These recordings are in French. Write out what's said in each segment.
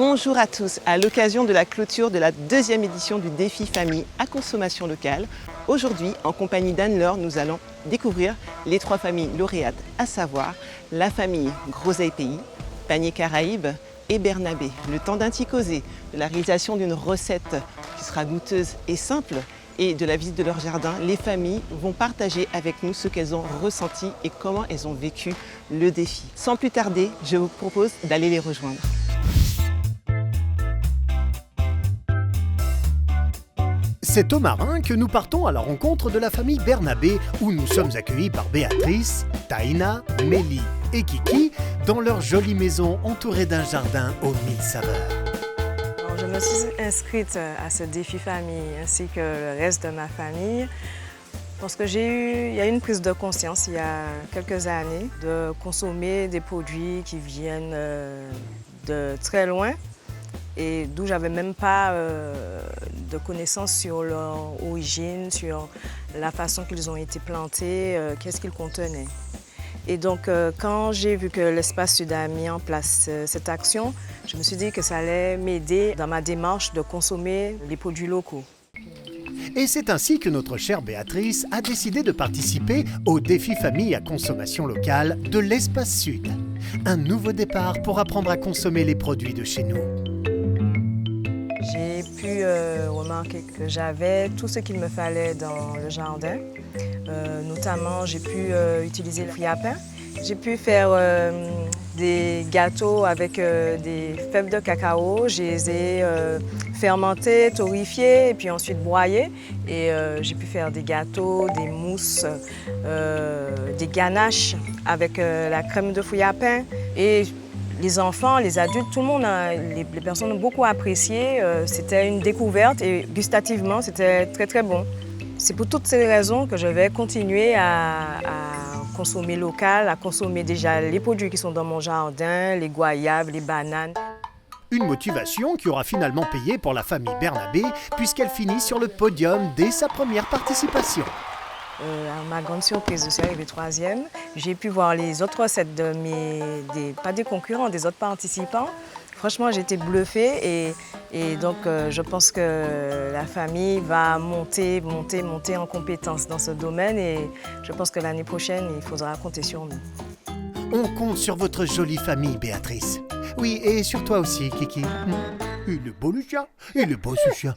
Bonjour à tous, à l'occasion de la clôture de la deuxième édition du défi famille à consommation locale. Aujourd'hui, en compagnie d'Anne-Laure, nous allons découvrir les 3 familles lauréates, à savoir la famille Groseille Pays, Panier Caraïbes et Bernabé. Le temps d'un petit causé, de la réalisation d'une recette qui sera goûteuse et simple et de la visite de leur jardin, les familles vont partager avec nous ce qu'elles ont ressenti et comment elles ont vécu le défi. Sans plus tarder, je vous propose d'aller les rejoindre. C'est au Marin que nous partons à la rencontre de la famille Bernabé où nous sommes accueillis par Béatrice, Taïna, Mélie et Kiki dans leur jolie maison entourée d'un jardin aux 1000 saveurs. Je me suis inscrite à ce défi famille ainsi que le reste de ma famille parce que il y a eu une prise de conscience il y a quelques années de consommer des produits qui viennent de très loin et d'où j'avais même pas de connaissances sur leur origine, sur la façon qu'ils ont été plantés, qu'est-ce qu'ils contenaient. Et donc, quand j'ai vu que l'Espace Sud a mis en place cette action, je me suis dit que ça allait m'aider dans ma démarche de consommer les produits locaux. Et c'est ainsi que notre chère Béatrice a décidé de participer au défi famille à consommation locale de l'Espace Sud. Un nouveau départ pour apprendre à consommer les produits de chez nous. J'ai pu remarquer que j'avais tout ce qu'il me fallait dans le jardin. Notamment, j'ai pu utiliser le fruit à pain. J'ai pu faire des gâteaux avec des fèves de cacao. Je les ai fermentés, torréfiés et puis ensuite broyés. Et j'ai pu faire des gâteaux, des mousses, des ganaches avec la crème de fruits à pain. Et les enfants, les adultes, tout le monde, les personnes ont beaucoup apprécié. C'était une découverte et gustativement, c'était très très bon. C'est pour toutes ces raisons que je vais continuer à consommer local, à consommer déjà les produits qui sont dans mon jardin, les goyaves, les bananes. Une motivation qui aura finalement payé pour la famille Bernabé puisqu'elle finit sur le podium dès sa première participation. À ma grande surprise, je suis arrivée 3e. J'ai pu voir les autres recettes pas des concurrents, des autres participants. Franchement, j'ai été bluffée et donc je pense que la famille va monter en compétences dans ce domaine et je pense que l'année prochaine, il faudra compter sur nous. On compte sur votre jolie famille, Béatrice. Oui, et sur toi aussi, Kiki. Il est beau le chien, il est beau ce chien.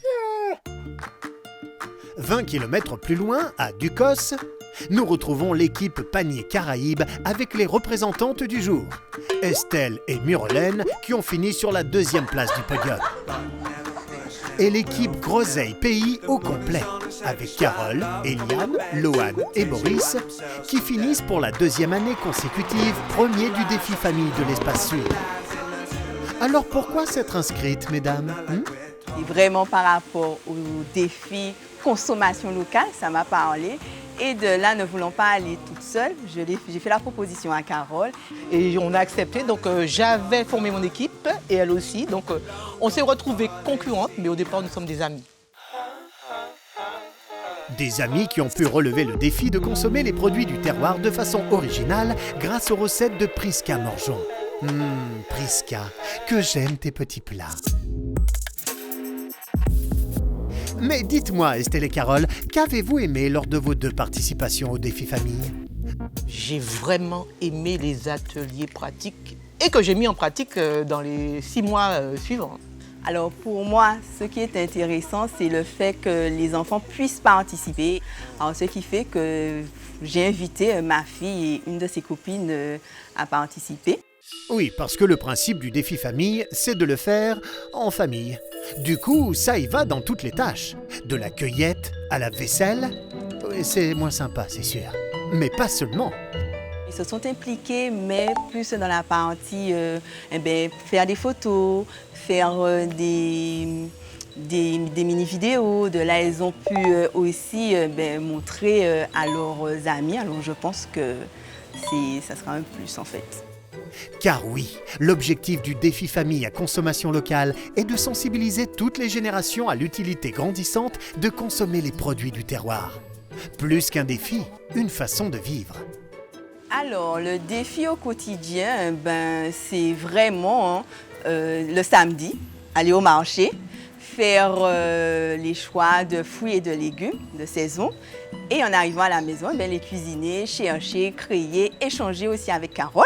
20 km plus loin, à Ducos, nous retrouvons l'équipe Panier Caraïbes avec les représentantes du jour, Estelle et Myrolène, qui ont fini sur la 2e place du podium. Et l'équipe Groseille Pays au complet, avec Carole, Eliane, Loane et Boris, qui finissent pour la 2e année consécutive premier du défi famille de l'Espace Sud. Alors pourquoi s'être inscrite, mesdames Et vraiment par rapport au défi consommation locale, ça m'a parlé. Et de là, ne voulant pas aller toute seule, j'ai fait la proposition à Carole. Et on a accepté, donc j'avais formé mon équipe et elle aussi. Donc on s'est retrouvés concurrentes, mais au départ, nous sommes des amis. Des amis qui ont pu relever le défi de consommer les produits du terroir de façon originale grâce aux recettes de Prisca Morgeon. Prisca, que j'aime tes petits plats. Mais dites-moi, Estelle et Carole, qu'avez-vous aimé lors de vos 2 participations au défi famille? J'ai vraiment aimé les ateliers pratiques et que j'ai mis en pratique dans les 6 mois suivants. Alors pour moi, ce qui est intéressant, c'est le fait que les enfants puissent participer. Alors, ce qui fait que j'ai invité ma fille et une de ses copines à participer. Oui, parce que le principe du défi famille, c'est de le faire en famille. Du coup, ça y va dans toutes les tâches. De la cueillette à la vaisselle. C'est moins sympa, c'est sûr. Mais pas seulement. Ils se sont impliqués, mais plus dans la partie faire des photos, faire des mini-vidéos. De là, ils ont pu aussi montrer à leurs amis. Alors, je pense que ça sera un plus, en fait. Car oui, l'objectif du défi famille à consommation locale est de sensibiliser toutes les générations à l'utilité grandissante de consommer les produits du terroir. Plus qu'un défi, une façon de vivre. Alors, le défi au quotidien, c'est vraiment le samedi, aller au marché, faire les choix de fruits et de légumes de saison. Et en arrivant à la maison, les cuisiner, chercher, créer, échanger aussi avec Carole.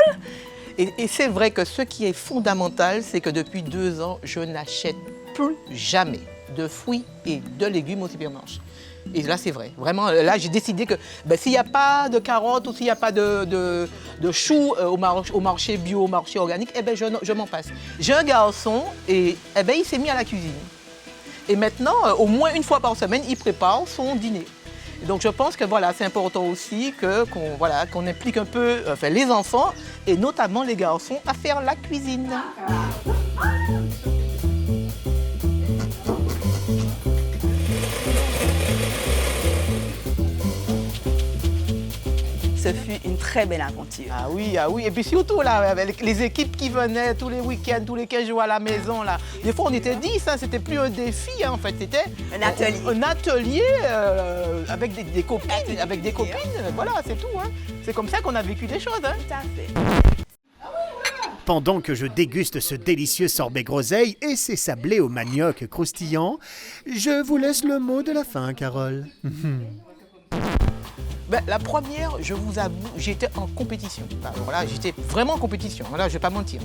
Et c'est vrai que ce qui est fondamental, c'est que depuis 2 ans, je n'achète plus jamais de fruits et de légumes au supermarché. Et là, c'est vrai. Vraiment, là, j'ai décidé que s'il n'y a pas de carottes ou s'il n'y a pas de choux au marché bio, au marché organique, je m'en passe. J'ai un garçon et il s'est mis à la cuisine. Et maintenant, au moins une fois par semaine, il prépare son dîner. Et donc je pense que voilà, c'est important aussi qu'on implique un peu les enfants et notamment les garçons à faire la cuisine. Ce fut une très belle aventure. Ah oui. Et puis surtout, là, avec les équipes qui venaient tous les week-ends, tous les 15 jours à la maison, là. Des fois, on était 10, hein, c'était plus un défi, hein, en fait. C'était un atelier. Un atelier avec des copines, voilà, c'est tout. Hein. C'est comme ça qu'on a vécu des choses. Hein. Tout à fait. Pendant que je déguste ce délicieux sorbet groseille et ses sablés au manioc croustillant, je vous laisse le mot de la fin, Carole. La première, je vous avoue, j'étais en compétition. Alors là, j'étais vraiment en compétition, là, je ne vais pas mentir.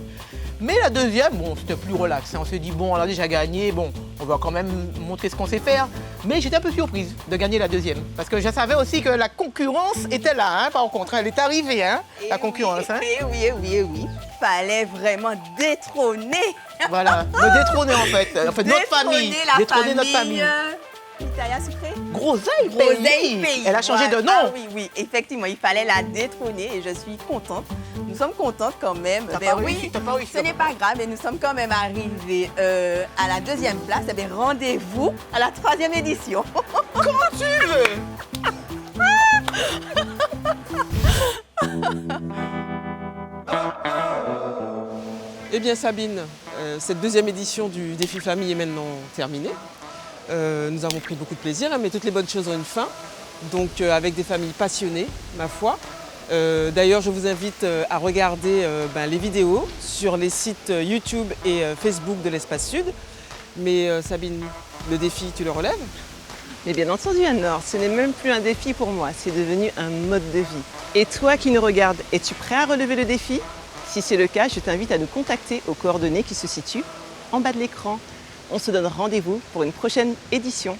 Mais la deuxième, c'était plus relax. Hein. On s'est dit, on a déjà gagné, on va quand même montrer ce qu'on sait faire. Mais j'étais un peu surprise de gagner la deuxième. Parce que je savais aussi que la concurrence était là, hein, par contre. Elle est arrivée, hein, la concurrence. Oui, hein. oui. Fallait vraiment détrôner. Voilà, me détrôner en fait. Notre famille. Détrôner notre famille. Italia sucré. Groseille Pays. Elle a changé de nom. Ah, oui, effectivement, il fallait la détrôner et je suis contente. Nous sommes contentes quand même. T'as pas réussi. Ce n'est pas grave, mais nous sommes quand même arrivés à la 2e place. Rendez-vous à la 3e édition. Comment tu veux? Eh bien Sabine, cette 2e édition du défi famille est maintenant terminée. Nous avons pris beaucoup de plaisir, mais toutes les bonnes choses ont une fin. Donc avec des familles passionnées, ma foi. D'ailleurs, je vous invite à regarder les vidéos sur les sites YouTube et Facebook de l'Espace Sud. Mais Sabine, le défi, tu le relèves? Mais bien entendu, Anne-Laure, ce n'est même plus un défi pour moi, c'est devenu un mode de vie. Et toi qui nous regardes, es-tu prêt à relever le défi? Si c'est le cas, je t'invite à nous contacter aux coordonnées qui se situent en bas de l'écran. On se donne rendez-vous pour une prochaine édition.